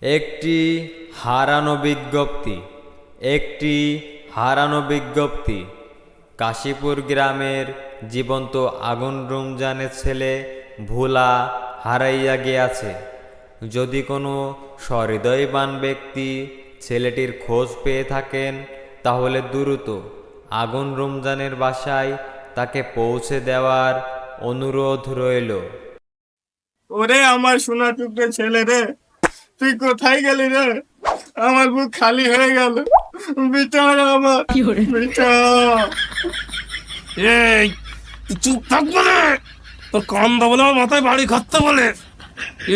একটি হারানো বিজ্ঞপ্তি। একটি হারানো বিজ্ঞপ্তি। কাশীপুর গ্রামের জীবন্ত আগুন রমজানের ছেলে ভোলা হারাইয়া গিয়াছে। যদি কোনো সহৃদয়বান ব্যক্তি ছেলেটির খোঁজ পেয়ে থাকেন তাহলে দ্রুত আগুন রমজানের বাসায় তাকে পৌঁছে দেওয়ার অনুরোধ রইল। ওরে আমার সোনা টুকরো ছেলে রে, তুই কোথায় গেলি রে? আমার বুক খালি হয়ে গেল। বিটা আমার বিটা। এই তুই চুপ থাক বলে, তোর কান্দা বলে আমার মাথায় বাড়ি খাচ্ছে বলে,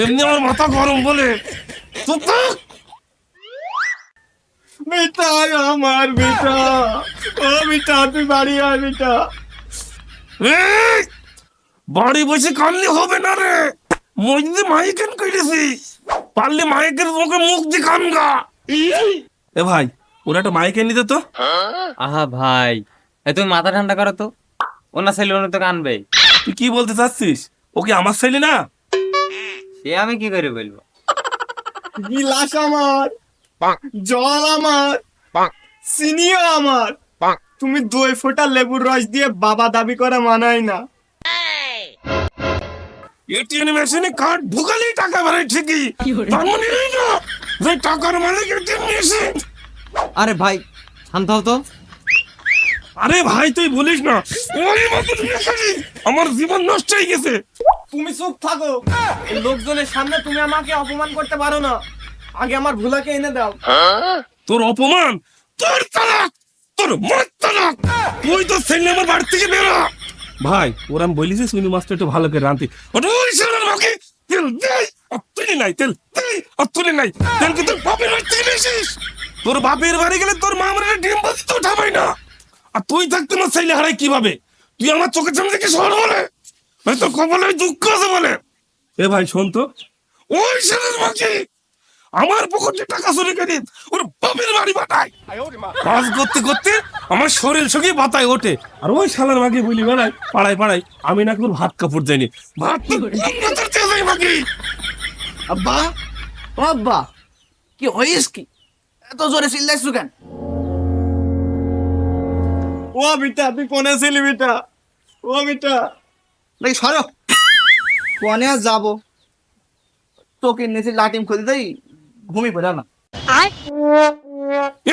এমনি আমার মাথা গরম বলে। চুপ থাক। বিটা আমার বিটা, ও বিটা তুই বাড়ি আয় বিটা। এই বাড়ি বসে কানলে হবে না রে, মধ্যে মাইকেন কেটেছি, পারলে মাইকের মুখে মুখ দিয়ে কানগা। এ ভাই ওরা একটা মাইক এনে দিত তো। আহা ভাই, তুমি মাথা ঠান্ডা করো তো, ওনার ছেলে উনি তো কানবেই। তুই কি বলতে চাচ্ছিস? ও কি আমার ছেলে না? সে আমি কি করে বলবো? গিলাস আমার, জল আমার, চিনিও আমার। তুমি 2 ফোঁটা লেবুর রস দিয়ে বাবা দাবি করা মানায় না। এটিএম মেশিনে কার্ড ঢুকালেই টাকা বাড়ায় ঠিকই, তার মানে এই না যে টাকার মালিক এটিএম মেশিন। আরে ভাই শান্ত হও তো। আরে ভাই তুই বলিস না, ওই মতন মেশিন আমার জীবন নষ্ট হয়ে গেছে। তুমি চুপ থাকো, এই লোকজনের সামনে তুমি আমাকে অপমান করতে পারো না। আগে আমার ভোলাকে এনে দাও। তোর অপমান, তোর তালাক, তোর মত তালাক। তুই তো ছেলে আমার বাড়ি থেকে বেরো। ভাই ওরা আমি বলিস সুনি মাস্টার একটু ভালো করে রাঁধতে। ওই ছেলের মাকে তেল দেই, তুই নাই তেল দেই, তুই নাই তেল কি তোর বাপের বাড়ি থেকে নিয়েছিস? তোর বাপের বাড়ি গেলে তোর মা আমার ডিম বাজি তো উঠাবাই না। আর তুই থাকতে আমার ছেলে হারাই কিভাবে? তুই আমার চোখের সামনে থেকে শহর বলে তোর কপালে দুঃখ আছে বলে। এ ভাই শোন তো, ওই ছেলের মাকে আমার পকেটে টাকা চুরি করে ওর বাপের বাড়ি পাঠায়। কাজ করতে করতে আমার শরীর শুকিয়ে বাতায় ওঠে, আর ওই শালার মাকে বলি বেড়ায় পাড়ায় পাড়ায় আমি নাকি ওর ভাত কাপড় যাইনি। ভাত তো যাই মাকে। আব্বা, ও আব্বা, কি হইস কি? এত জোরে চিল্লাইছো কেন? ও বিটা তুই কোনে ছিলি বিটা? ও বিটা নাকি সরো, কোনে আর যাবো? তোকে নিচে লাটিম খুলে দেই, ঘুমি পড়া না।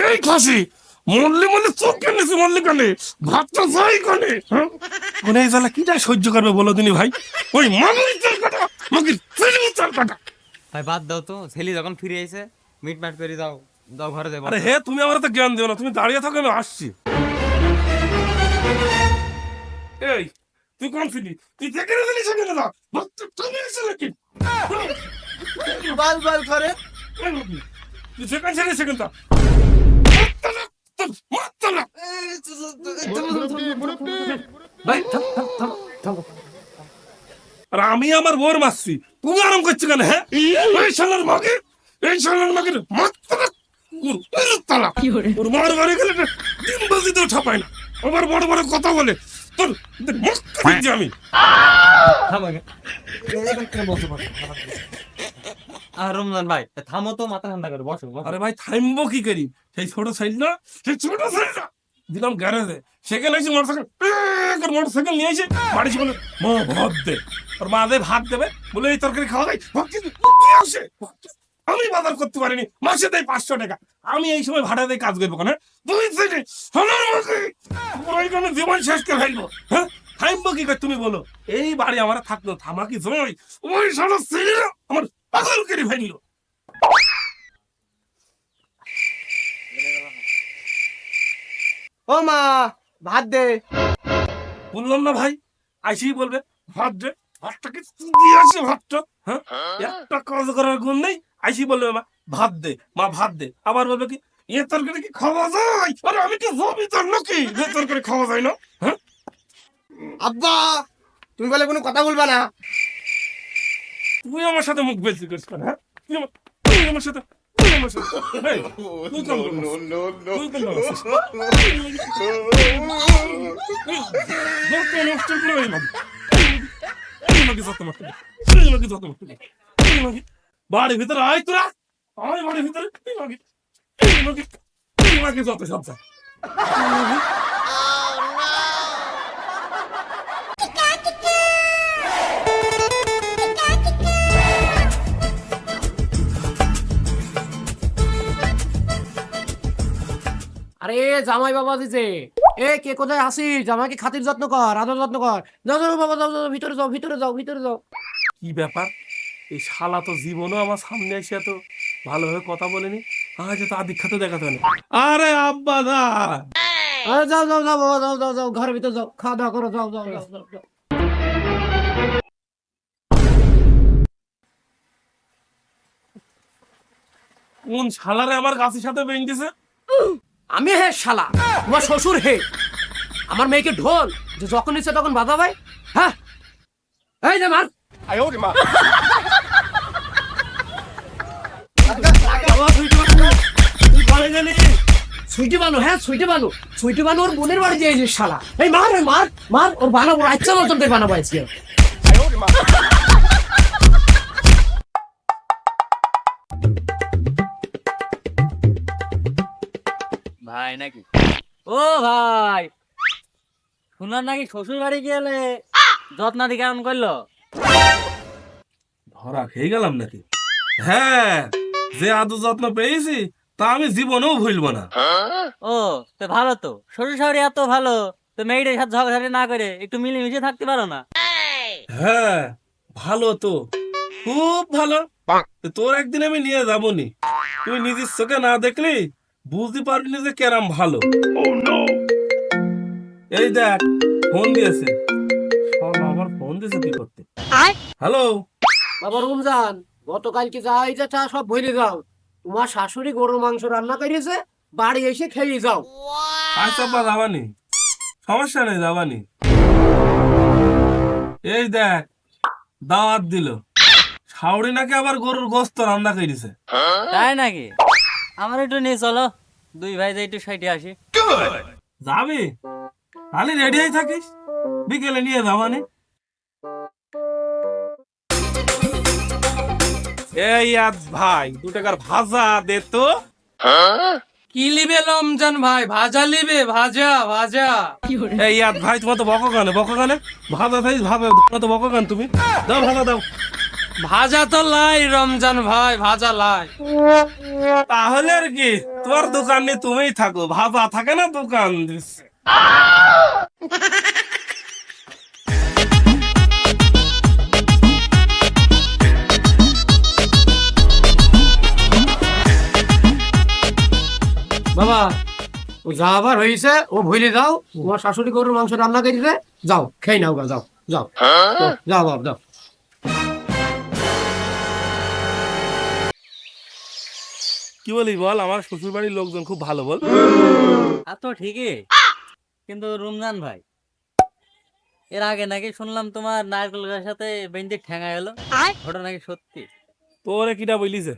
এই খাসি মরলে মরলে চোখ কেনেছি, মরলে কানে ভাতটা যাই কানে। কোনে এই জ্বালা কিটা সহ্য করবে বলো তিনি ভাই? ওই মানুষ চাল কাটা মাকে ছেলে চাল কাটা। ভাই বাদ দাও তো, ছেলে যখন ফিরে আইছে মিট মাট করে দাও, দাও ঘরে যাবো। আরে হে তুমি আমার তো জ্ঞান দিও না, তুমি দাঁড়িয়ে থাকো আমি আসছি। এই তুই কোন ফিলি? তুই যেখানে দিলি সেখানে দাও, ভাতটা তুমি এসে নাকি বাল বাল করে। তুই যেখানে ছেড়ে সেখানে দাও। ভাই থাম থাম থাম থাম। আর আমি আমার বোর মারছি, তুমি আরাম করছো কেন? হ্যাঁ এই শালার মাকে, এই শালার মাকে তোর মার বাড়ি গেলে ডিম বাজিতেও ঠাপায় না, আবার বড় বড় কথা বলে। তোর আমি থাম আগে। আর রমজান ভাই থামো তো, মাথা ঠান্ডা করে বসো বসো। আরে ভাই থামবো কি করি? সেই ছোট সাইজ না, সেই ছোট সাইজ না দিলাম গ্যারেজে, সেখানে এসে মোটরসাইকেল নিয়ে এসে বাড়ি এসে বলে মা ভাত দে। আর মা দে ভাত দেবে বলে এই তরকারি খাওয়া যায় আসে। আমি বাজার করতে পারিনি, মাসে দেয় 500 টাকা। আমি এই সময় ভাড়া দিয়ে কাজ করবো কেন? দুই সাইডে সোনার মাকে পুরো জীবন শেষ করে ফেলবো। হ্যাঁ থামবো কি করে তুমি বলো? এই বাড়ি আমার থাকলো থামা কি জয়? ওই সারা ছেলেরা আমার পাগল করে ফেললো। ও মা, ভাত দে। বললাম না ভাই, আইসেই বলবে ভাত দে। ভাতটাকে দিয়ে আসে ভাতটা, হ্যাঁ একটা কাজ করার গুণ নেই। আইসি বলবে মা ভাত দে, মা ভাত দে। আবার বলবে কি এ তরকারি কি খাওয়া যায়? আরে আমি কি জমি তোর নাকি যে তরকারি খাওয়া যায় না? হ্যাঁ আব্বা, তুমি বলে কোনো কথা বলবা না। তুই আমার সাথে মুখ বেশি করিস কেন? হ্যাঁ তুই আমার সাথে তুই আমার সাথে এই, তুই কেন করছিস? তুই কেন করছিস? যত নষ্ট করে এই মাগি, এই মাগি যত নষ্ট করে, এই মাগি যত নষ্ট করে, এই মাগি। বাড়ির ভিতরে আয় তোরা, আমার বাড়ির ভিতরে এই মাকে যত সব যায়। আরে জামাই বাবা দিছে, এ কে কোথায় আসিস? জামাইকে খাতির যত্ন কর, আদর যত্ন কর। যাও যাও বাবা, যাও যাও, ভিতরে যাও, ভিতরে যাও, ভিতরে যাও। কি ব্যাপার, এই শালা তো জীবনও আমার সামনে এসে এত ভালোভাবে কথা বলেনি, আজ তো আদিক্ষাতে দেখাতে না। আরে আব্বা দা, আরে যাও যাও যাও বাবা, যাও যাও যাও, ঘরের ভিতরে যাও, খাওয়া দাওয়া করো, যাও যাও যাও যাও, যাও। কোন শালারে আমার গাছের সাথে বেঁধেছে? আমি হে শালা, তোমার শ্বশুর হে। আমার মেয়েকে ঢোল যে যখন ইচ্ছে তখন বাধা ভাই। হ্যাঁ, এই যে মার। বাবা, তুই ঘরে গেলি? সুইটি বানু, হ্যাঁ সুইটি বানু, সুইটি বানু ওর বোনের বাড়ি দিয়েছে শালা। এই মার, এই মার মার, ওর বানাবো, আচ্ছা মতন তুই বানাবো আজকে। ভাই নাকি? ও ভাই, শুনলাম নাকি শ্বশুর বাড়ি গেলে যত্নাদি কেমন করলো? ধরা খেয়ে গেলাম নাকি? হ্যাঁ, যে আদর যত্ন পেয়েছি তা আমি জীবনেও ভুলবো না। ও তো ভালো, তো শ্বশুর শাশুড়ি এত ভালো, তো মেয়েটার সাথে ঝগড়াঝাটি না করে একটু মিলেমিশে থাকতে পারো না? হ্যাঁ, ভালো তো, খুব ভালো। তো তোর একদিন আমি নিয়ে যাবো নি, তুই নিজের চোখে না দেখলি বুঝতে পারবি না যে কেরাম ভালো। এই দেখ, ফোন দিয়েছে। আমার ফোন দিয়েছে কি করতে? হ্যালো, বাবা রমজান, গতকালকে যা হয়েছে তা সব ভুলে যাও। তোমার শাশুড়ি গরুর মাংস রান্না করিয়েছে, বাড়ি এসে খেয়ে যাও। আচ্ছা বা যাবানি, সমস্যা নেই, যাবানি। এই দেখ, দাওয়াত দিল, শাওড়ি নাকি আবার গরুর গোস্ত রান্না করেছে। তাই নাকি? আমার একটু নিয়ে চলো, দুই ভাই যাই একটু সাইডে আসি। যাবি? তাহলে রেডি হয়ে থাকিস, বিকেলে নিয়ে যাবানি। এই আজ ভাই 2 টাকার ভাজা দে তো। কি লিবে রমজান ভাই? ভাজা লিবে, ভাজা ভাজা। এই আজ ভাই, তোমার তো বকো গানে ভাজা থাইস, ভাবে তোমার তো বকো গান, তুমি দাও ভাজা দাও। ভাজা তো লাই রমজান ভাই, ভাজা লাই। তাহলে আর কি, তোমার দোকান নিয়ে তুমিই থাকো, ভাজা থাকে না দোকান দিচ্ছে। বাবা, ও যা আবার হয়েছে ও ভুলে যাও। তোমার শাশুড়ি গরুর মাংস রান্না করেছে, যাও খেয়ে নাও গা, যাও যাও যাও বাবা, যাও। কি বলি বল, আমার শ্বশুর বাড়ির লোকজন খুব ভালো বল। আর তো ঠিকই, কিন্তু রমজান ভাই, এর আগে নাকি শুনলাম তোমার নারকেল গাছের সাথে বেঞ্জে ঠ্যাঙা গেল, ওটা নাকি সত্যি? তোরে কিটা বলিছে?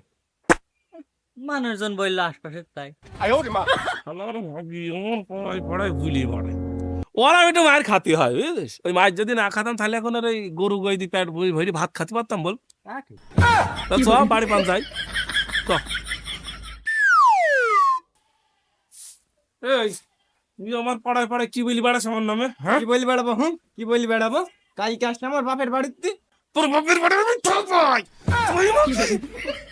মানুষজন বললো আশপাশে, তাই। আমার ভাবি আমার পড়ায় ভুলি পড়ে, ওরা একটু মায়ের খাতি হয় বুঝলিস। ওই মায়ের যদি না খাতাম তাহলে এখন আর ওই গরু গই দিয়ে পেট ভরি ভাত খাতে পারতাম বল। তা চ বাড়ি পান যাই। চ। এই তুই আমার পাড়ায় পাড়ায় কি বলি বেড়াস আমার নামে? হ্যাঁ, কি বলি বেড়াবো? হুম, কি বলি বেড়াবো? কালকে আসলে আমার বাপের বাড়িতে। তোর বাপের বাড়ি আমি ঠকাই, তুই আমাকে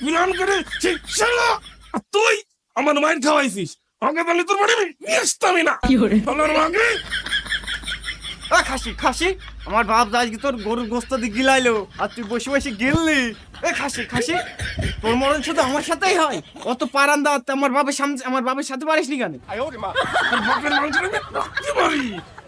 মিলান করে সেই শালা, আর তুই আমার মায়ের খাওয়াইছিস, আমাকে তাহলে তোর বাড়ি আমি নিয়ে আসতামই না। আমার মাকে খাসি খাসি, আমার বাপ আজকে তোর গরুর গোস্ত দিয়ে গিলাইলো আর তুই বসে বসে গিললি। খাসি খাসি, তোর মরণ শুধু আমার সাথেই হয়। অত পারান দাও, আমার বাপের সামনে, আমার বাপের সাথে পারিসনি কেন? তোর বাপের মাংস আমি রাখতে পারি।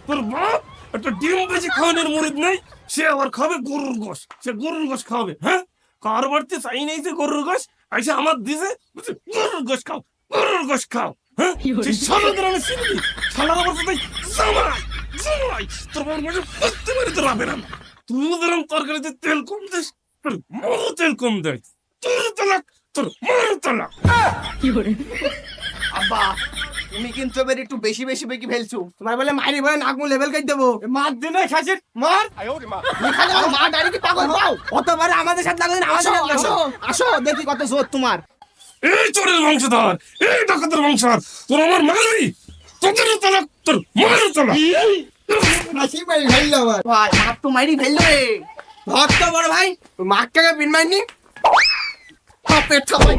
তোর বাপ একটা ডিম বেশি খাওয়ানোর মুরিদ নেই, সে আবার খাবে গরুর গোশ, সে গরুর গোশ খাবে। হ্যাঁ, কার বাড়িতে চাই নেই যে গরুর গোশ, আইসে আমার দিছে বলছে গরুর গোশ খাও, গরুর গোশ খাও। হ্যাঁ, সেই শালাদের আমি চিনি, শালার আমার সাথে জামাই জামাই, তোর বাবার মাঝে বুঝতে পারি তোর বাপের আমি। তুই ধরুন তরকারিতে তেল কম দিস, তোর মাও তেল কম দেয়, তোর তালাক, তোর মার তালাক। আব্বা, তুমি কিন্তু এবার একটু বেশি বেশি বেশি ফেলছো। তোমার বলে মারি বলে নাকমু লেভেল কাই দেবো। মার দে না খাসির, মার। তুমি খালি আমার মা ডাইরেক্ট পাগল হও। অতবার আমাদের সাথে লাগলে না, আমাদের সাথে লাগো। আসো দেখি কত জোর তোমার। এই চোরের বংশধর, এই ডাকাতের বংশধর, তোর আমার মারবি, তোদেরও তালাক, তোর মায়েরও তালাক। খাসি মারি ফেললো আবার ভাই, মার তো মারি ফেললো রে। ধর তো বড় ভাই, মারটাকে বিন মারনি। পেট থামাই।